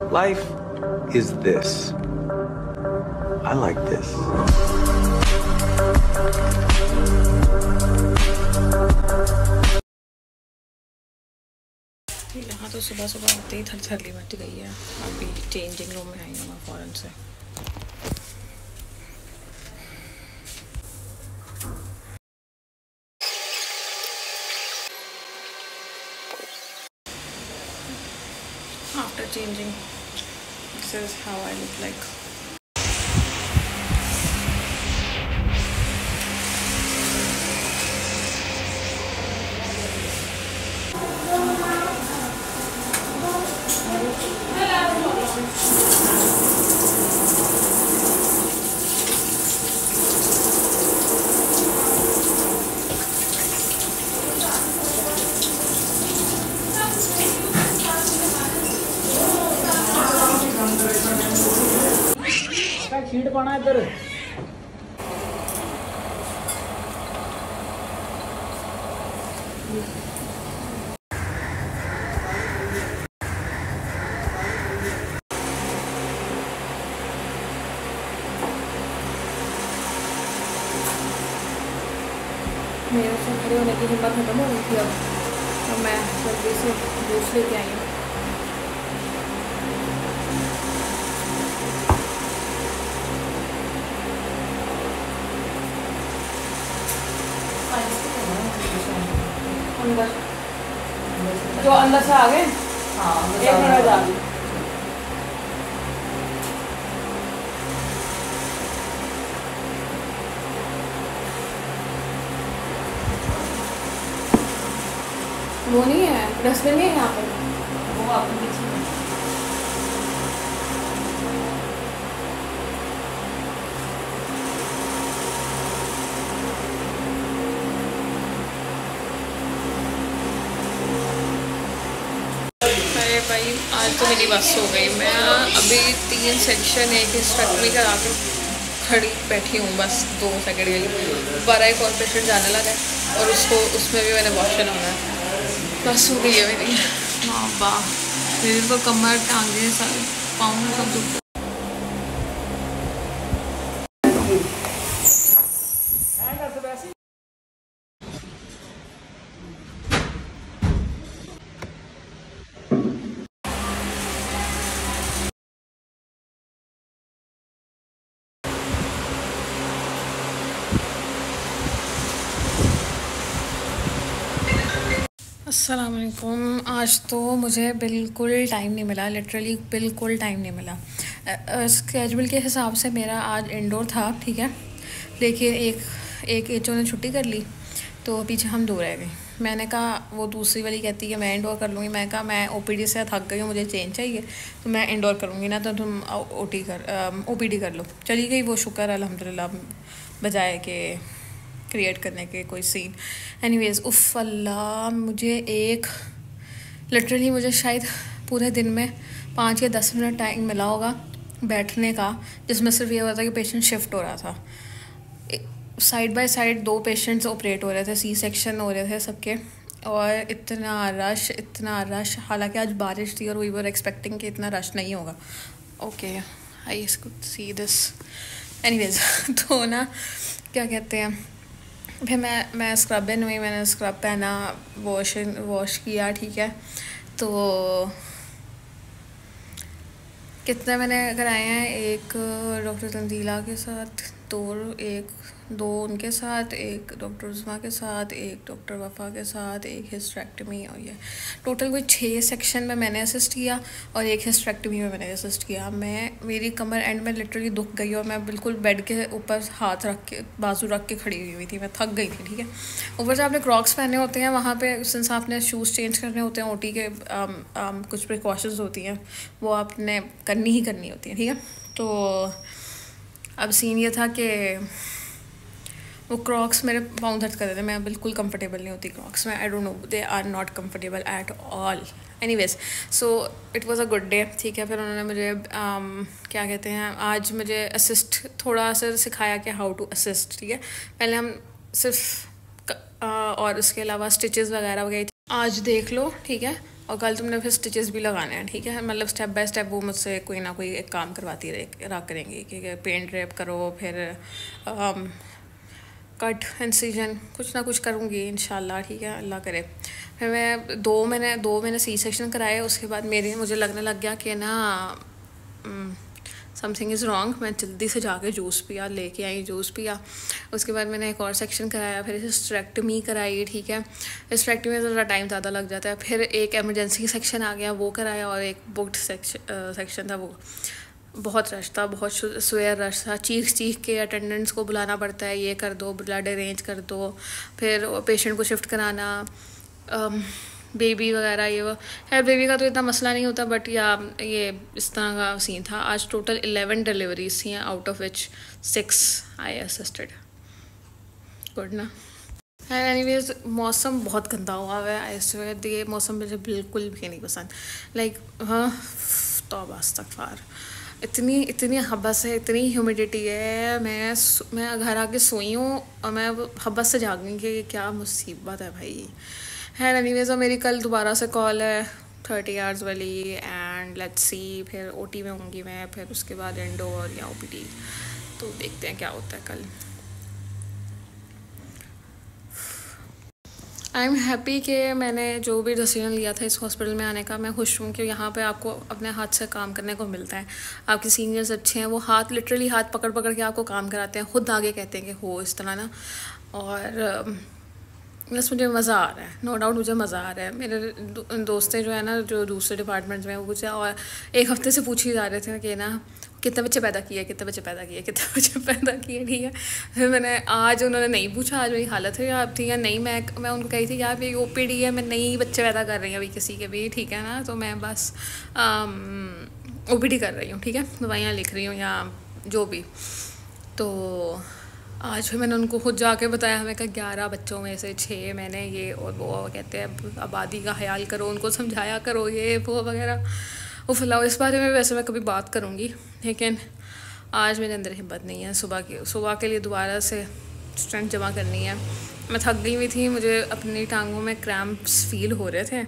Life is this. I like this. यहाँ तो सुबह सुबह आते ही थरथरली मच गई है। अभी चेंजिंग रूम में आई हूँ मैं फ़ौरन से। After changing, this is how I look like. Sheet पाना इधर मेरे से खड़े होने की हिम्मत खत्म हो गई थी अब मैं जल्दी से जूस लेके आई हूँ। अंदर जो अंदर से आ गए। हाँ, एक मिनट आ गई। वो नहीं है, डस्टबिन नहीं है यहाँ पर। वो आपके पीछे है। अरे भाई आज तो मेरी बस हो गई। मैं अभी 3 सेक्शन एक हिस्टेक्टमी करा के खड़ी बैठी हूँ बस 2 सेकंड के लिए। 12 एक और पेशेंट जाने लगा है और उसमें भी मैंने वॉशन होना है। बस हो गई है मेरी। हाँ वाह, मेरी तो कमर टांगे सारे पाँव में सब दुख। अस्सलाम वालेकुम। आज तो मुझे बिल्कुल टाइम नहीं मिला, लिटरली बिल्कुल टाइम नहीं मिला। स्केड्यूल के हिसाब से मेरा आज इंडोर था, ठीक है, लेकिन एक एचओ ने छुट्टी कर ली तो पीछे हम 2 रह गए। मैंने कहा, वो दूसरी वाली कहती है कि मैं इंडोर कर लूँगी। मैं कहा मैं ओपीडी से थक गई हूँ, मुझे चेंज चाहिए, तो मैं इंडोर करूँगी, ना तो तुम ओपीडी कर लो। चली गई वो, शुक्र अल्हम्दुलिल्लाह, बजाय के क्रिएट करने के कोई सीन। एनीवेज़ उफ़ अल्लाह, लिटरली मुझे शायद पूरे दिन में 5 या 10 मिनट टाइम मिला होगा बैठने का, जिसमें सिर्फ ये हुआ था कि पेशेंट शिफ्ट हो रहा था। Side by side 2 patients operate हो रहे थे, सी सेक्शन हो रहे थे सबके, और इतना रश। हालांकि आज बारिश थी और वी वर एक्सपेक्टिंग कि इतना रश नहीं होगा। Okay, I could see this. Anyways तो ना, क्या कहते हैं, फिर मैं स्क्रब इन हुई, मैंने स्क्रब पहना, वॉश किया, ठीक है। तो कितने मैंने कराए हैं, एक डॉक्टर तंजीला के साथ, 2 उनके साथ, एक डॉक्टर उस्मा के साथ, एक डॉक्टर वफ़ा के साथ, एक हिस्टेक्टमी, और ये टोटल कोई 6 सेक्शन में मैंने असिस्ट किया और एक हिस्टेक्टमी में मैंने असिस्ट किया। मेरी कमर एंड में लिटरली दुख गई और मैं बिल्कुल बेड के ऊपर हाथ रख के, बाजू रख के खड़ी हुई थी, मैं थक गई थी, ठीक है। ऊपर से आपने क्रॉक्स पहने होते हैं वहाँ पे, सिंस आपने शूज़ चेंज करने होते हैं, ओटी के कुछ प्रिकॉशंस होती हैं, वो आपने करनी ही करनी होती है, ठीक है। तो अब सीन ये था कि वो क्रॉक्स मेरे पाँव दर्द कर रहे थे, मैं बिल्कुल कंफर्टेबल नहीं होती क्रॉक्स में। I don't know, they are not comfortable at all. Anyways, so it was a good day, ठीक है। फिर उन्होंने मुझे क्या कहते हैं, आज मुझे असिस्ट थोड़ा सा सिखाया कि हाउ टू असिस्ट, ठीक है। पहले हम सिर्फ और उसके अलावा स्टिचेस वगैरह वगैरह आज देख लो, ठीक है। और कल तुमने फिर स्टिचेस भी लगाने हैं, ठीक है। मतलब स्टेप बाय स्टेप वो मुझसे कोई ना कोई एक काम करवाती रहा करेंगी कि पेंट ड्रेप करो, फिर कट इंसिजन, कुछ ना कुछ करूँगी इंशाल्लाह, ठीक है, अल्लाह करे। फिर मैं दो मैंने सी सेक्शन कराए। उसके बाद मुझे लगने लग गया कि ना समथिंग इज़ रॉन्ग। मैं जल्दी से जाके जूस पिया, लेके आई जूस पिया। उसके बाद मैंने एक और सेक्शन कराया, फिर हिस्टेरेक्टमी कराई, ठीक है। हिस्टेरेक्टमी में ज़रा टाइम ज़्यादा लग जाता है। फिर एक एमरजेंसी सेक्शन आ गया, वो कराया, और एक बुक्ड सेक्शन था, वो बहुत रश था, बहुत स्वेयर रश था। चीख के अटेंडेंट्स को बुलाना पड़ता है, ये कर दो, ब्लड अरेंज कर दो, फिर पेशेंट को शिफ्ट कराना, बेबी वगैरह, ये वो है। बेबी का तो इतना मसला नहीं होता, बट ये इस तरह का सीन था। आज टोटल 11 डिलीवरीज थी, out of which 6 I assisted. Good ना। एंड एनीवेज मौसम बहुत गंदा हुआ है। आई स्वेयर ये मौसम मुझे बिल्कुल भी नहीं पसंद। लाइक हाँ, तौबा इस्तग़फ़ार, इतनी हबस है, इतनी ह्यूमिडिटी है। मैं घर आके सोई हूँ और मैं हबस से जाग गई कि क्या मुसीबत है भाई। है एनीवेज, मेरी कल दोबारा से कॉल है 30 आवर्स वाली, एंड लेट्स सी, फिर ओटी में होंगी मैं, फिर उसके बाद एंडो और या ओपीडी, तो देखते हैं क्या होता है कल। आई एम हैप्पी कि मैंने जो भी डिसीजन लिया था इस हॉस्पिटल में आने का, मैं खुश हूँ कि यहाँ पे आपको अपने हाथ से काम करने को मिलता है। आपके सीनियर्स अच्छे हैं, वो लिटरली हाथ पकड़ पकड़ के आपको काम कराते हैं, खुद आगे कहते हैं कि हो इस तरह ना। और बस मुझे मज़ा आ रहा है, नो डाउट मुझे मज़ा आ रहा है। मेरे दोस्तें जो है ना, जो दूसरे डिपार्टमेंट्स में, वो मुझे और एक हफ्ते से पूछे जा रहे थे कि ना कितने बच्चे पैदा किए, ठीक है। फिर मैंने आज, उन्होंने नहीं पूछा आज मेरी हालत है या थी या नहीं। मैं उनको कही थी यार मेरी ओपीडी है, मैं नहीं बच्चे पैदा कर रही हूँ अभी किसी के भी, ठीक है ना। तो मैं बस ओपीडी कर रही हूँ, ठीक है, दवाइयाँ लिख रही हूँ या जो भी। तो आज फिर मैंने उनको खुद जाके बताया, हमें कहा 11 बच्चों में से 6 मैंने ये और वो कहते हैं आबादी का ख्याल करो, उनको समझाया करो, ये वो वगैरह। वो फिलहाल इस बारे में वैसे मैं कभी बात करूँगी, लेकिन आज मेरे अंदर हिम्मत नहीं है सुबह के लिए दोबारा से स्ट्रेंथ जमा करनी है। मैं थक गई हुई थी, मुझे अपनी टांगों में क्रैम्प्स फील हो रहे थे,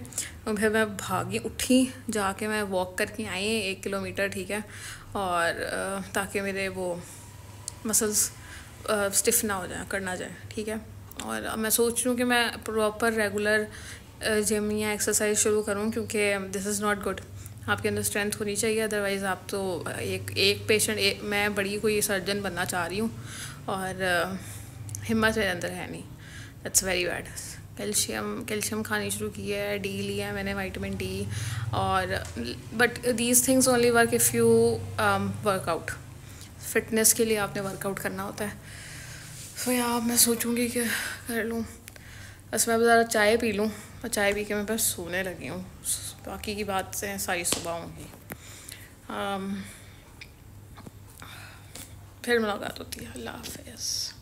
और फिर मैं भागी उठी, जाके मैं वॉक करके आई 1 किलोमीटर, ठीक है, और ताकि मेरे वो मसल्स स्टिफ ना हो जाए, करना जाए, ठीक है। और अब मैं सोच रही हूँ कि मैं प्रॉपर रेगुलर जिम या एक्सरसाइज शुरू करूँ, क्योंकि दिस इज़ नॉट गुड। आपके अंदर स्ट्रेंथ होनी चाहिए, अदरवाइज़ आप तो एक पेशेंट, मैं बड़ी कोई सर्जन बनना चाह रही हूँ और हिम्मत मेरे अंदर है नहीं। That's very bad. कैल्शियम खानी शुरू की है, डी लिया है मैंने, विटामिन डी, और but these things only work if you workout. Fitness के लिए आपने वर्कआउट करना होता है। तो यार मैं सोचूंगी कि कर लूँ, बस मैं ज़रा चाय पी लूँ, और चाय पी के मैं बस सोने लगी हूँ। बाकी की बात से सारी सुबह होंगी। फिर मुलाकात होती है। अल्लाह हाफ़िज़।